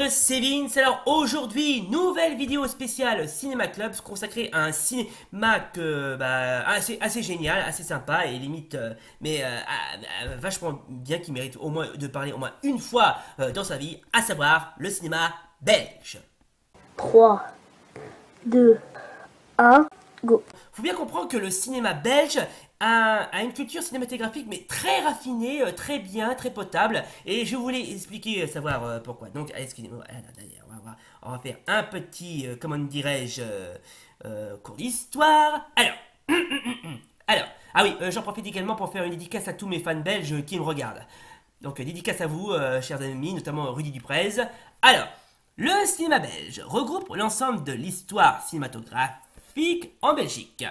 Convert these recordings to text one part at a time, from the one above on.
c'est Vince. Alors aujourd'hui, nouvelle vidéo spéciale Cinéma Club consacrée à un cinéma assez génial, assez sympa et limite, vachement bien, qui mérite au moins de parler au moins une fois dans sa vie, à savoir le cinéma belge. 3, 2, 1, go. Faut bien comprendre que le cinéma belge a une culture cinématographique mais très raffinée, très bien, très potable. Et je voulais expliquer, savoir pourquoi. Donc, excusez-moi, on va faire un petit, comment dirais-je, cours d'histoire. Alors, ah oui, j'en profite également pour faire une dédicace à tous mes fans belges qui me regardent. Donc, dédicace à vous, chers amis, notamment Rudy Duprez. Alors, le cinéma belge regroupe l'ensemble de l'histoire cinématographique en Belgique.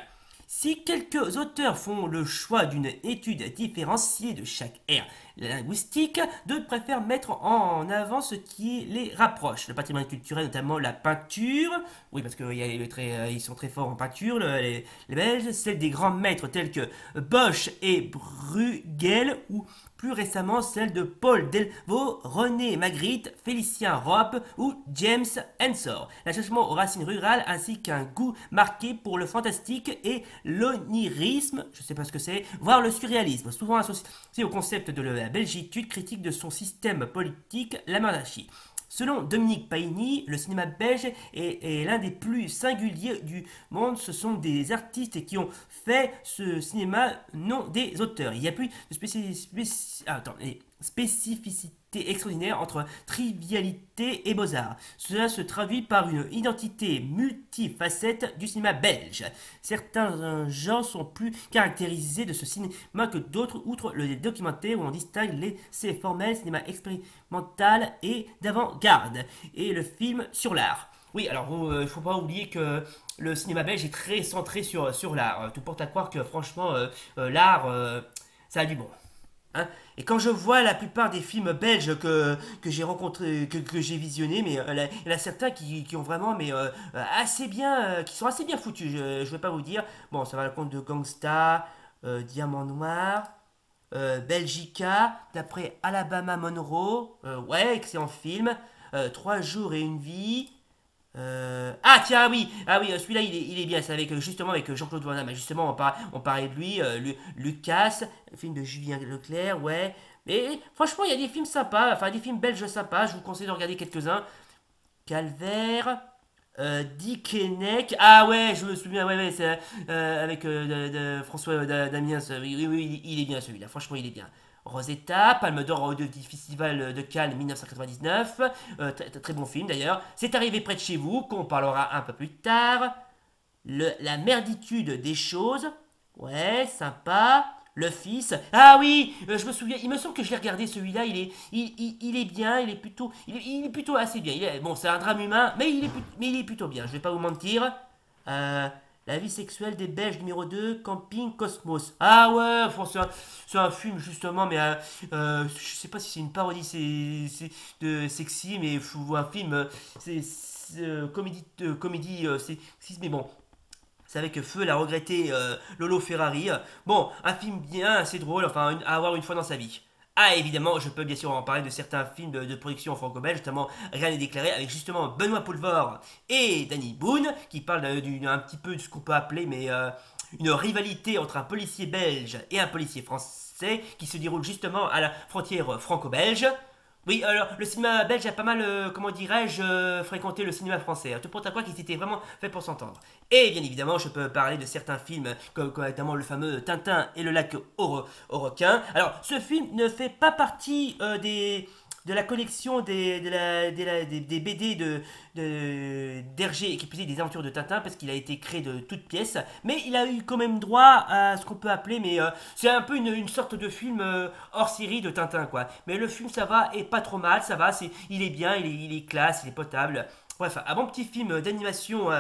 Si quelques auteurs font le choix d'une étude différenciée de chaque ère linguistique, d'autres préfèrent mettre en avant ce qui les rapproche. Le patrimoine culturel, notamment la peinture, oui parce qu'ils sont très forts en peinture, les Belges, celle des grands maîtres tels que Bosch et Bruegel, ou plus récemment celle de Paul Delvaux, René Magritte, Félicien Roop ou James Ensor. L'attachement aux racines rurales ainsi qu'un goût marqué pour le fantastique et l'onirisme, je ne sais pas ce que c'est, voire le surréalisme, souvent associé au concept de la belgitude, critique de son système politique, la monarchie. Selon Dominique Paigny, le cinéma belge est l'un des plus singuliers du monde. Ce sont des artistes qui ont fait ce cinéma, non des auteurs. Il y a plus de spécificité extraordinaire entre trivialité et beaux-arts. Cela se traduit par une identité multifacette du cinéma belge. Certains genres sont plus caractérisés de ce cinéma que d'autres, outre le documentaire où on distingue l'essai formel, cinéma expérimental et d'avant-garde, et le film sur l'art. Oui, alors il ne faut pas oublier que le cinéma belge est très centré sur l'art. Tout porte à croire que franchement, l'art, ça a du bon. Hein. Et quand je vois la plupart des films belges que j'ai rencontrés, que j'ai visionnés, mais il y en a certains qui ont vraiment, assez bien, qui sont assez bien foutus. Je vais pas vous dire. Bon, ça va à la compte de Gangsta, Diamant Noir, Belgica, d'après Alabama Monroe, ouais, excellent film. 3 jours et une vie. Ah tiens, oui, celui-là il est bien, c'est avec justement avec Jean-Claude Van Damme. Justement, on parlait de lui, Lucas, le film de Julien Leclerc, ouais. Mais franchement, il y a des films sympas, enfin des films belges sympas. Je vous conseille de regarder quelques-uns. Calvaire, Dick Henneck. Ah ouais, je me souviens, ouais, c'est avec François Damiens. Oui, il est bien celui-là. Franchement, il est bien. Rosetta, Palme d'Or au Festival de Cannes 1999, très bon film d'ailleurs. C'est arrivé près de chez vous, qu'on parlera un peu plus tard. La merditude des choses, ouais, sympa. Le fils, ah oui, je me souviens, il me semble que je l'ai regardé celui-là, il est bien, il est plutôt assez bien. Bon, c'est un drame humain, mais il est plutôt bien, je vais pas vous mentir. La vie sexuelle des Belges numéro 2, Camping Cosmos. Ah ouais, c'est un film justement, mais je sais pas si c'est une parodie c'est de sexy, mais un film, comédie sexiste, mais bon. C'est avec Feu la regrettée Lolo Ferrari. Bon, un film bien, assez drôle, enfin à avoir une fois dans sa vie. Ah, évidemment, je peux bien sûr en parler de certains films de production franco-belge, notamment Rien n'est déclaré, avec justement Benoît Poelvoort et Danny Boone, qui parlent un petit peu de ce qu'on peut appeler, une rivalité entre un policier belge et un policier français, qui se déroule justement à la frontière franco-belge. Oui, alors le cinéma belge a pas mal, comment dirais-je, fréquenté le cinéma français. Tout pour à quoi qu'il était vraiment fait pour s'entendre. Et bien évidemment, je peux parler de certains films, comme notamment le fameux Tintin et le lac aux requins. Alors, ce film ne fait pas partie de la collection des BD d'Hergé, qui faisait des aventures de Tintin, parce qu'il a été créé de toutes pièces, mais il a eu quand même droit à ce qu'on peut appeler, c'est un peu une sorte de film hors série de Tintin, quoi. Mais le film, ça va, et pas trop mal, ça va, il est bien, il est classe, il est potable. Bref, un bon petit film d'animation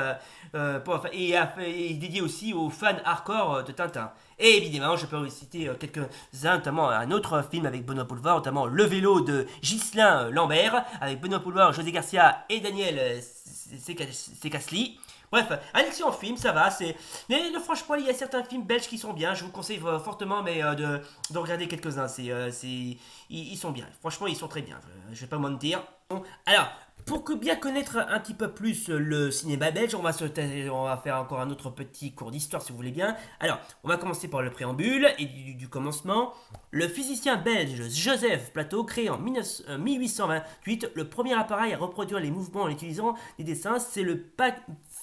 et dédié aussi aux fans hardcore de Tintin. Et évidemment, je peux vous citer quelques-uns, notamment un autre film avec Benoît Poelvoort, notamment Le vélo de Ghislain Lambert, avec Benoît Poelvoort, José Garcia et Daniel Secasli. Bref, un excellent film, ça va. Mais franchement, il y a certains films belges qui sont bien. Je vous conseille fortement de regarder quelques-uns. Ils sont bien. Franchement, ils sont très bien. Je vais pas mentir. Bon, alors, Pour que bien connaître un petit peu plus le cinéma belge, on va faire encore un autre petit cours d'histoire si vous voulez bien. Alors, on va commencer par le préambule et du commencement. Le physicien belge Joseph Plateau crée en 1828 le premier appareil à reproduire les mouvements en utilisant des dessins, c'est le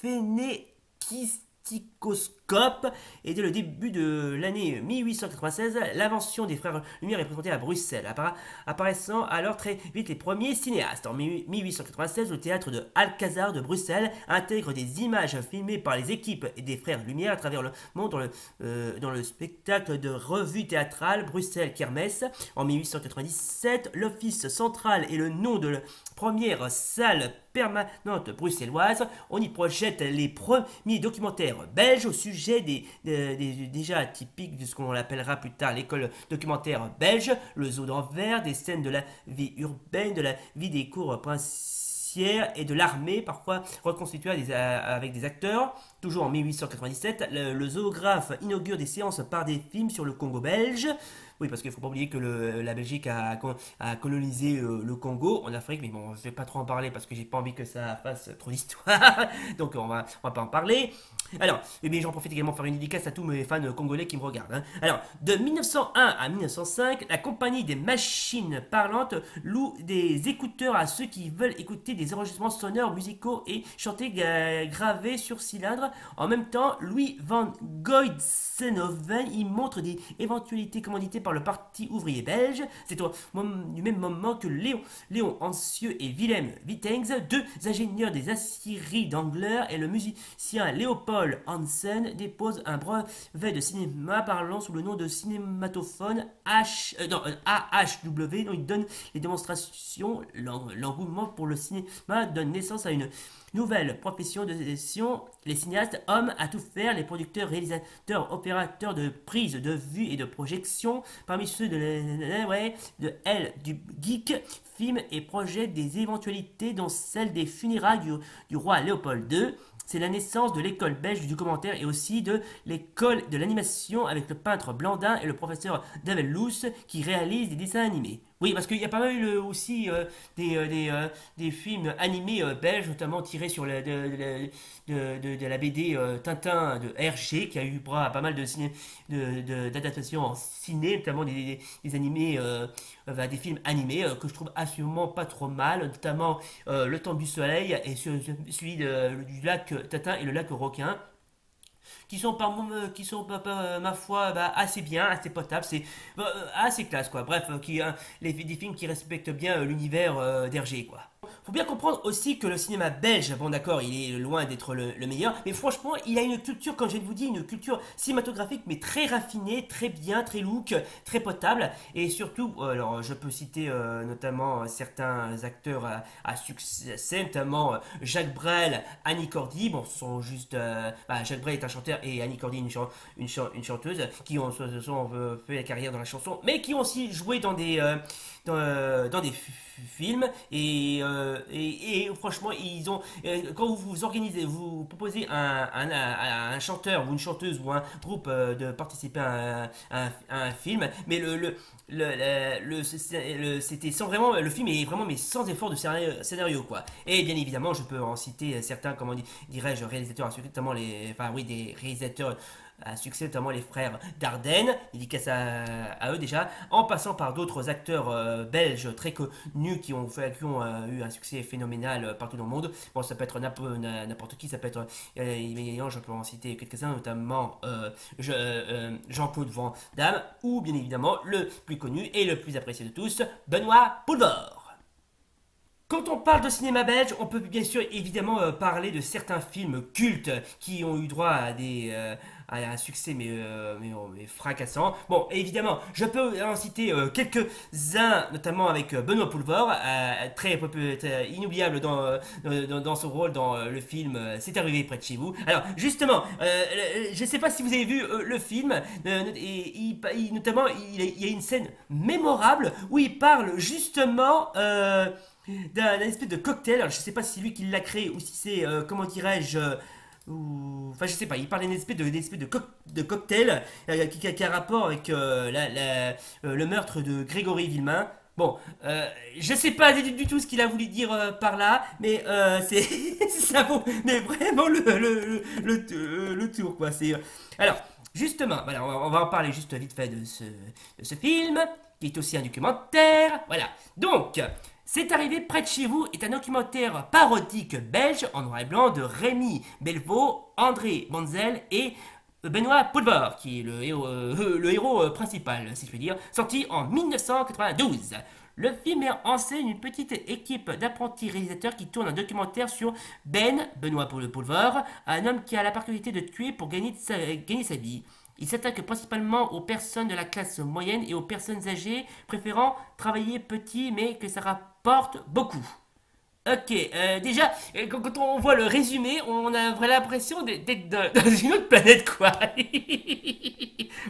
phénékisticoscope. Et dès le début de l'année 1896, l'invention des frères Lumière est présentée à Bruxelles, apparaissant alors très vite les premiers cinéastes. En 1896, le théâtre de Alcazar de Bruxelles intègre des images filmées par les équipes des frères Lumière à travers le monde dans le spectacle de revue théâtrale Bruxelles Kermesse. En 1897, l'Office central est le nom de la première salle permanente bruxelloise. On y projette les premiers documentaires belges au sujet déjà typiques de ce qu'on appellera plus tard l'école documentaire belge, le zoo d'Anvers, des scènes de la vie urbaine, de la vie des cours princières et de l'armée, parfois reconstituées avec des acteurs. Toujours en 1897, le zoographe inaugure des séances par des films sur le Congo belge. Oui, parce qu'il ne faut pas oublier que la Belgique a colonisé le Congo en Afrique, mais bon, je ne vais pas trop en parler parce que j'ai pas envie que ça fasse trop d'histoire. Donc on va pas en parler. Alors, eh bien, j'en profite également pour faire une dédicace à tous mes fans congolais qui me regardent. Hein. Alors, de 1901 à 1905, la compagnie des machines parlantes loue des écouteurs à ceux qui veulent écouter des enregistrements sonores, musicaux et chanter gravés sur cylindre. En même temps, Louis van Goitsenhoven y montre des éventualités commanditées par le Parti ouvrier belge. C'est du même moment que Léon Ancieux et Willem Wittengs, deux ingénieurs des aciéries d'Angler, et le musicien Léopold Hansen déposent un brevet de cinéma parlant sous le nom de cinématophone AHW, dont il donne les démonstrations. L'engouement pour le cinéma donne naissance à une nouvelle profession de gestion, les cinéastes, hommes à tout faire, les producteurs, réalisateurs, opérateurs de prise de vue et de projection, parmi ceux du geek, films et projettent des éventualités dont celle des funérailles du roi Léopold II. C'est la naissance de l'école belge du commentaire et aussi de l'école de l'animation avec le peintre Blandin et le professeur David Luce qui réalisent des dessins animés. Oui, parce qu'il y a pas mal aussi des films animés belges, notamment tirés sur de la BD Tintin de Hergé, qui a eu pas mal d'adaptations en ciné, notamment des animés, des films animés que je trouve absolument pas trop mal, notamment Le Temps du Soleil et celui du lac Tintin et le lac Roquin qui sont ma foi assez bien, assez potables, c'est assez classe quoi. Bref, des films qui respectent bien l'univers d'Hergé quoi. Faut bien comprendre aussi que le cinéma belge, bon d'accord, il est loin d'être le meilleur, mais franchement, il a une culture, comme je vous dis, une culture cinématographique, mais très raffinée, très bien, très look, très potable, et surtout, alors je peux citer notamment certains acteurs à succès, notamment Jacques Brel, Annie Cordy, bon, ce sont juste, Jacques Brel est un chanteur et Annie Cordy une chanteuse, qui ont fait la carrière dans la chanson, mais qui ont aussi joué dans des films et franchement ils ont quand vous organisez, vous proposez un chanteur ou une chanteuse ou un groupe de participer à un film, mais c'était sans vraiment, le film est vraiment mais sans effort de scénario quoi. Et bien évidemment je peux en citer certains, comment dirais-je, réalisateurs, notamment des réalisateurs à succès, notamment les frères Dardenne, dédicace à eux déjà, en passant par d'autres acteurs belges très connus qui ont eu un succès phénoménal partout dans le monde. Bon, ça peut être n'importe qui, ça peut être, je peux en citer quelques-uns, notamment Jean-Claude Van Damme, ou bien évidemment le plus connu et le plus apprécié de tous, Benoît Poelvoorde. Quand on parle de cinéma belge, on peut bien sûr évidemment parler de certains films cultes qui ont eu droit à un succès mais fracassant. Bon, évidemment, je peux en citer quelques-uns, notamment avec Benoît Poelvoorde, très inoubliable dans son rôle dans le film C'est arrivé près de chez vous. Alors, justement, je ne sais pas si vous avez vu le film, notamment, il y a une scène mémorable où il parle justement d'un espèce de cocktail. Alors, je sais pas si c'est lui qui l'a créé ou si c'est, comment dirais-je, enfin je sais pas, il parle d'une espèce de cocktail qui a rapport avec le meurtre de Grégory Villemain. Bon, je sais pas du tout ce qu'il a voulu dire par là, mais c'est ça vaut mais vraiment le tour quoi. Alors justement, voilà, on va en parler juste vite fait de ce film qui est aussi un documentaire. Voilà, donc c'est arrivé près de chez vous est un documentaire parodique belge en noir et blanc de Rémi Belvaux, André Bonzel et Benoît Poelvoorde, qui est le héros principal, si je puis dire, sorti en 1992. Le film met en scène une petite équipe d'apprentis réalisateurs qui tournent un documentaire sur Benoît Poelvoorde, un homme qui a la particularité de tuer pour gagner sa vie. Il s'attaque principalement aux personnes de la classe moyenne et aux personnes âgées, préférant travailler petit mais que ça rapporte beaucoup. Ok, déjà, quand on voit le résumé, on a vraiment l'impression d'être dans une autre planète, quoi.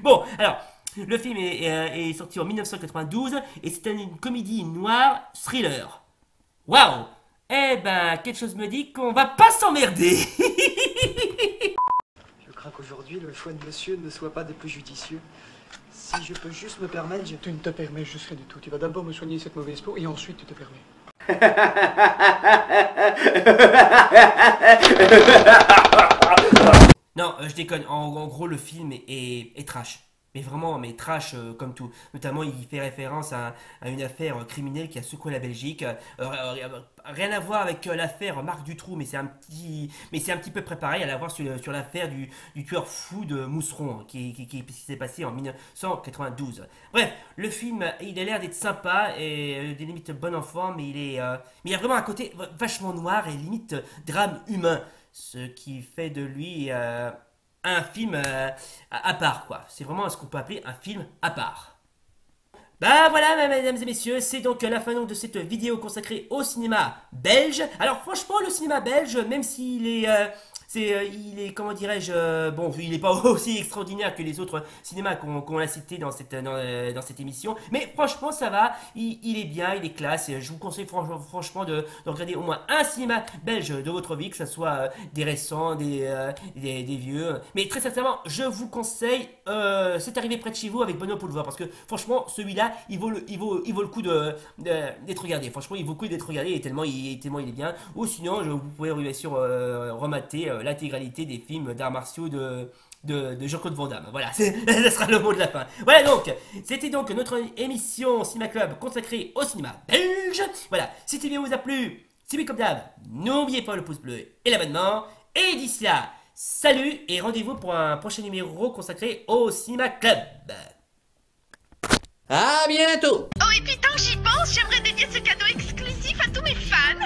Bon, alors, le film est sorti en 1992 et c'est une comédie noire thriller. Waouh! Eh ben, quelque chose me dit qu'on va pas s'emmerder. Je crains qu'aujourd'hui, le choix de monsieur ne soit pas des plus judicieux. Si je peux juste me permettre, Tu ne te permets juste rien du tout. Tu vas d'abord me soigner cette mauvaise peau et ensuite tu te permets. Non, je déconne. En gros, le film est trash. Mais vraiment, mais trash comme tout. Notamment, il fait référence à une affaire criminelle qui a secoué la Belgique. Rien à voir avec l'affaire Marc Dutroux, mais c'est un petit peu préparé à la voir sur l'affaire du tueur fou de Mousseron, qui s'est passé en 1992. Bref, le film, il a l'air d'être sympa et des limites bon enfant, mais il a vraiment un côté vachement noir et limite drame humain. Ce qui fait de lui un film à part, quoi. C'est vraiment ce qu'on peut appeler un film à part. Bah voilà, mesdames et messieurs, c'est donc la fin de cette vidéo consacrée au cinéma belge. Alors franchement, le cinéma belge, même s'il est... il est, comment dirais-je, bon, il n'est pas aussi extraordinaire que les autres cinémas qu'on a cités dans cette émission, mais franchement, ça va, il est bien, il est classe, et je vous conseille franchement de regarder au moins un cinéma belge de votre vie, que ce soit des récents, des vieux, mais très sincèrement, je vous conseille C'est arrivé près de chez vous avec Benoît Poelvoorde, parce que franchement, celui-là, il vaut le coup d'être regardé, franchement, il vaut le coup d'être regardé, et tellement il est bien, ou sinon, vous pouvez bien sûr remater l'intégralité des films d'arts martiaux de Jean-Claude Van Damme. Voilà, ça sera le mot de la fin. Voilà donc, c'était donc notre émission Cinéma Club consacrée au cinéma belge. Voilà, si cette vidéo vous a plu, si oui comme d'hab, n'oubliez pas le pouce bleu et l'abonnement. Et d'ici là, salut et rendez-vous pour un prochain numéro consacré au Cinéma Club. À bientôt! Oh, et puis tant que j'y pense, j'aimerais dédier ce cadeau exclusif à tous mes fans.